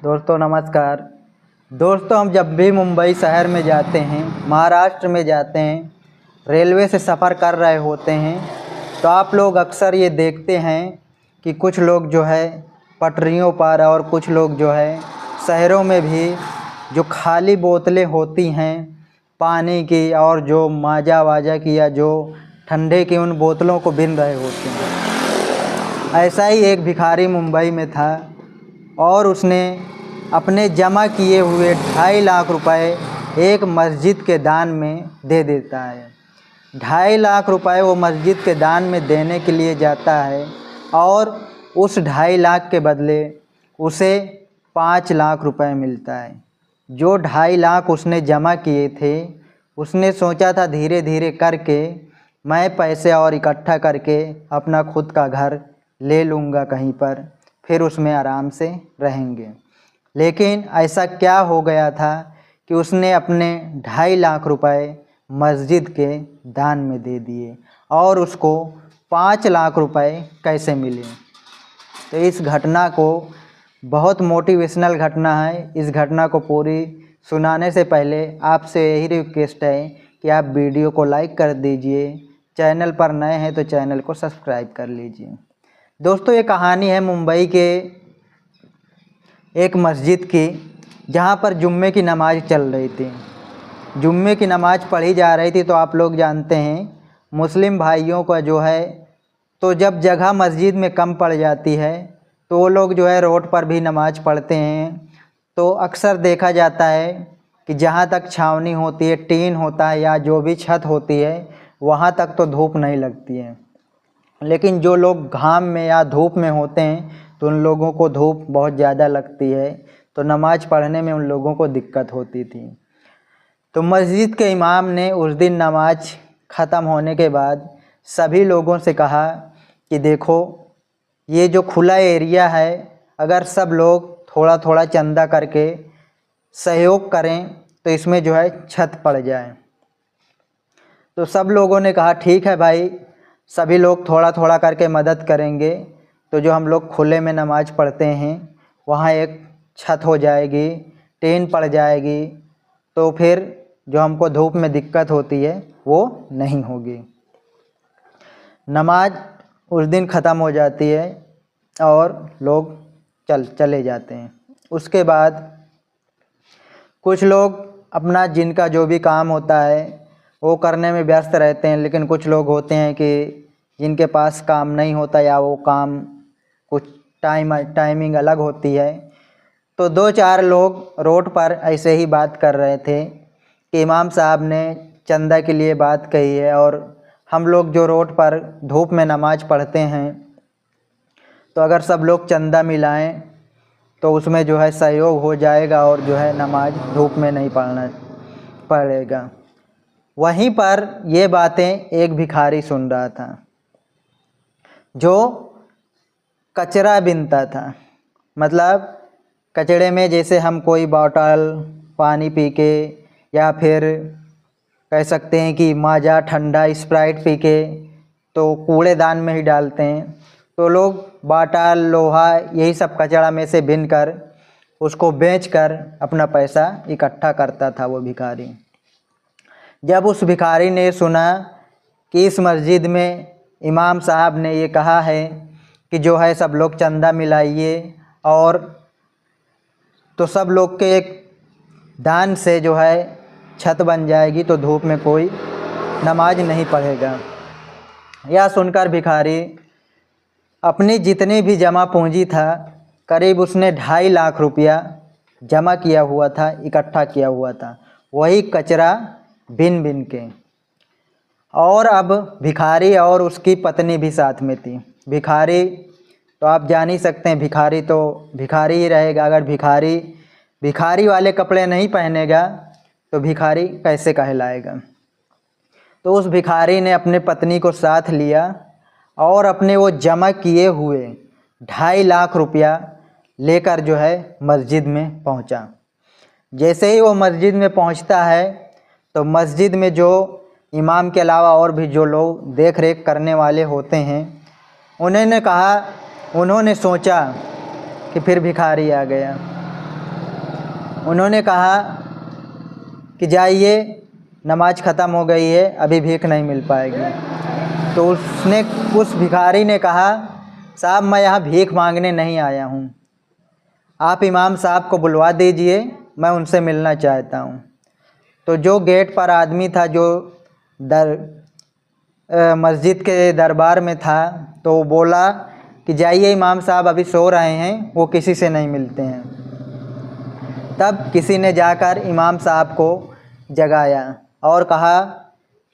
दोस्तों नमस्कार। दोस्तों हम जब भी मुंबई शहर में जाते हैं, महाराष्ट्र में जाते हैं, रेलवे से सफ़र कर रहे होते हैं तो आप लोग अक्सर ये देखते हैं कि कुछ लोग जो है पटरियों पर और कुछ लोग जो है शहरों में भी जो खाली बोतलें होती हैं पानी की और जो माजा वाजा की या जो ठंडे की उन बोतलों को बीन रहे होते हैं। ऐसा ही एक भिखारी मुंबई में था और उसने अपने जमा किए हुए 2.5 लाख रुपए एक मस्जिद के दान में दे देता है। 2.5 लाख रुपए वो मस्जिद के दान में देने के लिए जाता है और उस 2.5 लाख के बदले उसे 5 लाख रुपए मिलता है। जो 2.5 लाख उसने जमा किए थे, उसने सोचा था धीरे धीरे करके मैं पैसे और इकट्ठा करके अपना खुद का घर ले लूँगा कहीं पर, फिर उसमें आराम से रहेंगे। लेकिन ऐसा क्या हो गया था कि उसने अपने 2.5 लाख रुपए मस्जिद के दान में दे दिए और उसको 5 लाख रुपए कैसे मिले। तो इस घटना को बहुत मोटिवेशनल घटना है। इस घटना को पूरी सुनाने से पहले आपसे यही रिक्वेस्ट है कि आप वीडियो को लाइक कर दीजिए, चैनल पर नए हैं तो चैनल को सब्सक्राइब कर लीजिए। दोस्तों ये कहानी है मुंबई के एक मस्जिद की, जहाँ पर जुम्मे की नमाज़ चल रही थी। जुम्मे की नमाज़ पढ़ी जा रही थी। तो आप लोग जानते हैं मुस्लिम भाइयों का जो है तो जब जगह मस्जिद में कम पड़ जाती है तो वो लोग जो है रोड पर भी नमाज़ पढ़ते हैं। तो अक्सर देखा जाता है कि जहाँ तक छावनी होती है, टीन होता है या जो भी छत होती है, वहाँ तक तो धूप नहीं लगती है। लेकिन जो लोग घाम में या धूप में होते हैं तो उन लोगों को धूप बहुत ज़्यादा लगती है, तो नमाज़ पढ़ने में उन लोगों को दिक्कत होती थी। तो मस्जिद के इमाम ने उस दिन नमाज ख़त्म होने के बाद सभी लोगों से कहा कि देखो ये जो खुला एरिया है, अगर सब लोग थोड़ा थोड़ा चंदा करके सहयोग करें तो इसमें जो है छत पड़ जाए। तो सब लोगों ने कहा ठीक है भाई, सभी लोग थोड़ा थोड़ा करके मदद करेंगे तो जो हम लोग खुले में नमाज़ पढ़ते हैं वहाँ एक छत हो जाएगी, टीन पड़ जाएगी, तो फिर जो हमको धूप में दिक्कत होती है वो नहीं होगी। नमाज उस दिन ख़त्म हो जाती है और लोग चले जाते हैं। उसके बाद कुछ लोग अपना जिनका जो भी काम होता है वो करने में व्यस्त रहते हैं, लेकिन कुछ लोग होते हैं कि जिनके पास काम नहीं होता या वो काम कुछ टाइमिंग अलग होती है। तो 2-4 लोग रोड पर ऐसे ही बात कर रहे थे कि इमाम साहब ने चंदा के लिए बात कही है और हम लोग जो रोड पर धूप में नमाज़ पढ़ते हैं तो अगर सब लोग चंदा मिलाएं तो उसमें जो है सहयोग हो जाएगा और जो है नमाज धूप में नहीं पढ़ना पड़ेगा। वहीं पर ये बातें एक भिखारी सुन रहा था जो कचरा बीनता था। मतलब कचड़े में जैसे हम कोई बॉटल पानी पी के या फिर कह सकते हैं कि माजा ठंडा स्प्राइट पी के तो कूड़ेदान में ही डालते हैं, तो लोग बॉटल लोहा यही सब कचरा में से बीन कर उसको बेचकर अपना पैसा इकट्ठा करता था वो भिखारी। जब उस भिखारी ने सुना कि इस मस्जिद में इमाम साहब ने ये कहा है कि जो है सब लोग चंदा मिलाइए और तो सब लोग के एक दान से जो है छत बन जाएगी तो धूप में कोई नमाज नहीं पढ़ेगा। यह सुनकर भिखारी अपनी जितनी भी जमा पूंजी था, करीब उसने 2.5 लाख रुपया जमा किया हुआ था, इकट्ठा किया हुआ था, वही कचरा बिन बिन के। और अब भिखारी और उसकी पत्नी भी साथ में थी। भिखारी तो आप जान ही सकते हैं, भिखारी तो भिखारी ही रहेगा। अगर भिखारी वाले कपड़े नहीं पहनेगा तो भिखारी कैसे कहलाएगा। तो उस भिखारी ने अपने पत्नी को साथ लिया और अपने वो जमा किए हुए 2.5 लाख रुपया लेकर जो है मस्जिद में पहुंचा। जैसे ही वो मस्जिद में पहुंचता है तो मस्जिद में जो इमाम के अलावा और भी जो लोग देख रेख करने वाले होते हैं उन्होंने सोचा कि फिर भिखारी आ गया। उन्होंने कहा कि जाइए, नमाज ख़त्म हो गई है, अभी भीख नहीं मिल पाएगी। तो उस भिखारी ने कहा, साहब मैं यहाँ भीख मांगने नहीं आया हूँ, आप इमाम साहब को बुलवा दीजिए, मैं उनसे मिलना चाहता हूँ। तो जो गेट पर आदमी था, जो मस्जिद के दरबार में था, तो वो बोला कि जाइए, इमाम साहब अभी सो रहे हैं, वो किसी से नहीं मिलते हैं। तब किसी ने जाकर इमाम साहब को जगाया और कहा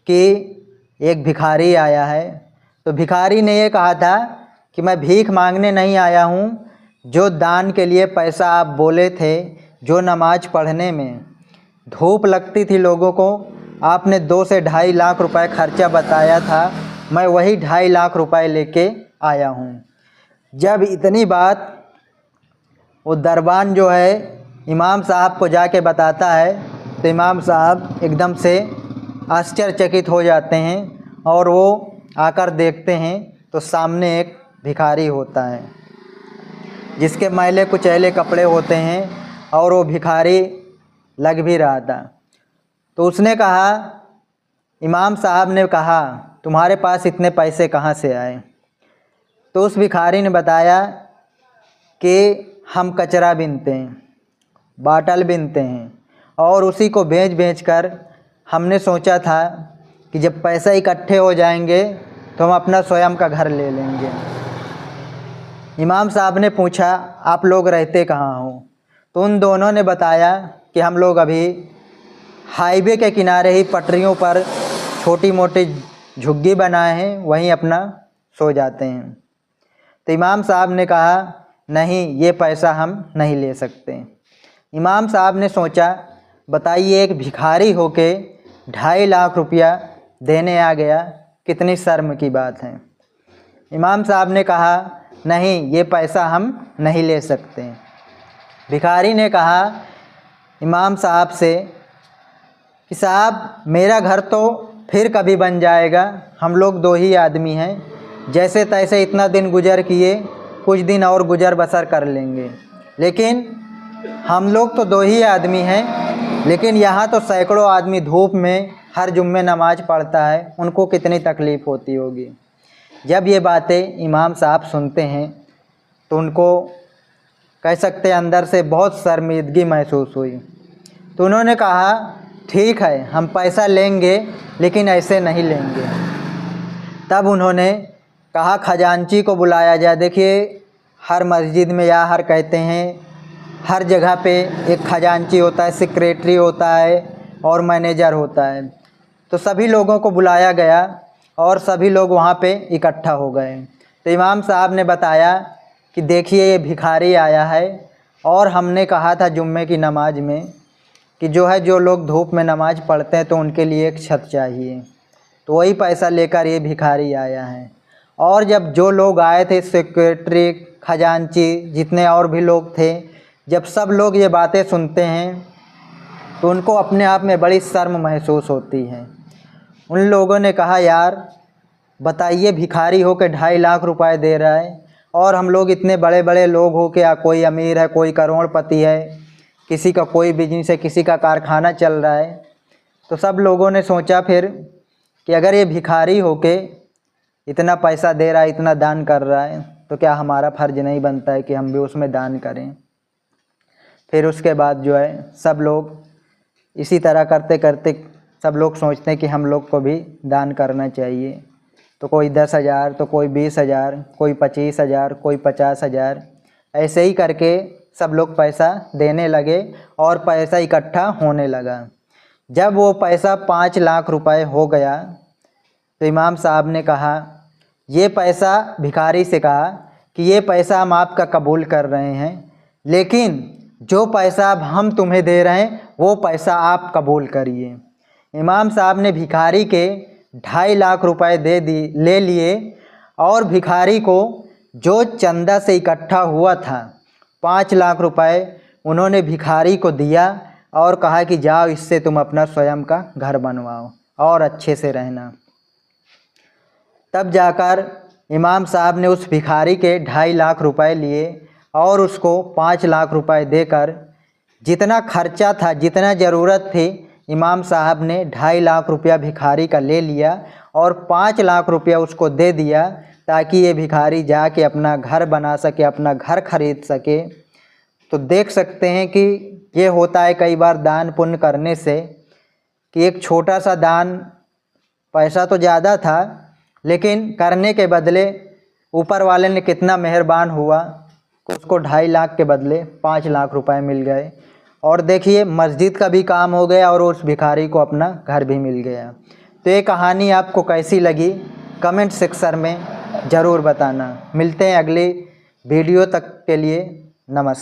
कि एक भिखारी आया है। तो भिखारी ने ये कहा था कि मैं भीख मांगने नहीं आया हूँ, जो दान के लिए पैसा आप बोले थे, जो नमाज पढ़ने में धूप लगती थी लोगों को, आपने 2 से 2.5 लाख रुपए खर्चा बताया था, मैं वही 2.5 लाख रुपए लेके आया हूँ। जब इतनी बात वो दरबान जो है इमाम साहब को जाके बताता है, तो इमाम साहब एकदम से आश्चर्यचकित हो जाते हैं और वो आकर देखते हैं तो सामने एक भिखारी होता है जिसके मैले कुचैले कपड़े होते हैं, और वो भिखारी लग भी रहा था। तो उसने कहा, इमाम साहब ने कहा, तुम्हारे पास इतने पैसे कहाँ से आए? तो उस भिखारी ने बताया कि हम कचरा बीनते हैं, बाटल बीनते हैं, और उसी को बेच कर हमने सोचा था कि जब पैसे इकट्ठे हो जाएंगे तो हम अपना स्वयं का घर ले लेंगे। इमाम साहब ने पूछा, आप लोग रहते कहाँ हो? तो उन दोनों ने बताया कि हम लोग अभी हाईवे के किनारे ही पटरियों पर छोटी मोटी झुग्गी बनाए हैं, वहीं अपना सो जाते हैं। तो इमाम साहब ने कहा, नहीं, ये पैसा हम नहीं ले सकते। इमाम साहब ने सोचा, बताइए, एक भिखारी होके 2.5 लाख रुपया देने आ गया, कितनी शर्म की बात है। इमाम साहब ने कहा, नहीं, ये पैसा हम नहीं ले सकते। भिखारी ने कहा इमाम साहब से कि साहब, मेरा घर तो फिर कभी बन जाएगा, हम लोग 2 ही आदमी हैं, जैसे तैसे इतना दिन गुजर किए, कुछ दिन और गुजर बसर कर लेंगे, लेकिन हम लोग तो 2 ही आदमी हैं, लेकिन यहाँ तो सैकड़ों आदमी धूप में हर जुम्मे नमाज पढ़ता है, उनको कितनी तकलीफ़ होती होगी। जब ये बातें इमाम साहब सुनते हैं तो उनको कह सकते हैं अंदर से बहुत शर्मिंदगी महसूस हुई। तो उन्होंने कहा, ठीक है, हम पैसा लेंगे, लेकिन ऐसे नहीं लेंगे। तब उन्होंने कहा, खजांची को बुलाया जाए। देखिए, हर मस्जिद में या हर कहते हैं हर जगह पे एक खजांची होता है, सेक्रेटरी होता है और मैनेजर होता है। तो सभी लोगों को बुलाया गया और सभी लोग वहाँ पे इकट्ठा हो गए। तो इमाम साहब ने बताया कि देखिए, ये भिखारी आया है और हमने कहा था जुम्मे की नमाज में कि जो लोग धूप में नमाज पढ़ते हैं तो उनके लिए एक छत चाहिए, तो वही पैसा लेकर ये भिखारी आया है। और जब जो लोग आए थे, सेक्रेटरी, खजांची, जितने और भी लोग थे, जब सब लोग ये बातें सुनते हैं तो उनको अपने आप में बड़ी शर्म महसूस होती है। उन लोगों ने कहा, यार बताइए, भिखारी हो के 2.5 लाख रुपए दे रहा है, और हम लोग इतने बड़े बड़े लोग हो के, कोई अमीर है, कोई करोड़पति है, किसी का कोई बिजनेस है, किसी का कारखाना चल रहा है। तो सब लोगों ने सोचा फिर कि अगर ये भिखारी हो के इतना पैसा दे रहा है, इतना दान कर रहा है, तो क्या हमारा फ़र्ज नहीं बनता है कि हम भी उसमें दान करें। फिर उसके बाद सब लोग इसी तरह करते करते सब लोग सोचते हैं कि हम लोग को भी दान करना चाहिए। तो कोई 10,000, तो कोई 20,000, कोई 25,000, कोई 50,000, ऐसे ही करके सब लोग पैसा देने लगे और पैसा इकट्ठा होने लगा। जब वो पैसा 5 लाख रुपए हो गया तो इमाम साहब ने कहा, ये पैसा, भिखारी से कहा कि ये पैसा हम आपका कबूल कर रहे हैं, लेकिन जो पैसा अब हम तुम्हें दे रहे हैं वो पैसा आप कबूल करिए। इमाम साहब ने भिखारी के 2.5 लाख रुपए ले लिए और भिखारी को जो चंदा से इकट्ठा हुआ था 5 लाख रुपए उन्होंने भिखारी को दिया और कहा कि जाओ, इससे तुम अपना स्वयं का घर बनवाओ और अच्छे से रहना। तब जाकर इमाम साहब ने उस भिखारी के 2.5 लाख रुपए लिए और उसको 5 लाख रुपए देकर जितना खर्चा था, जितना ज़रूरत थी, इमाम साहब ने 2.5 लाख रुपया भिखारी का ले लिया और 5 लाख रुपया उसको दे दिया ताकि ये भिखारी जाके अपना घर बना सके, अपना घर खरीद सके। तो देख सकते हैं कि ये होता है कई बार दान पुण्य करने से कि एक छोटा सा दान, पैसा तो ज़्यादा था लेकिन करने के बदले ऊपर वाले ने कितना मेहरबान हुआ, उसको 2.5 लाख के बदले 5 लाख रुपए मिल गए। और देखिए मस्जिद का भी काम हो गया और उस भिखारी को अपना घर भी मिल गया। तो ये कहानी आपको कैसी लगी कमेंट सेक्शन में ज़रूर बताना। मिलते हैं अगली वीडियो तक के लिए, नमस्कार।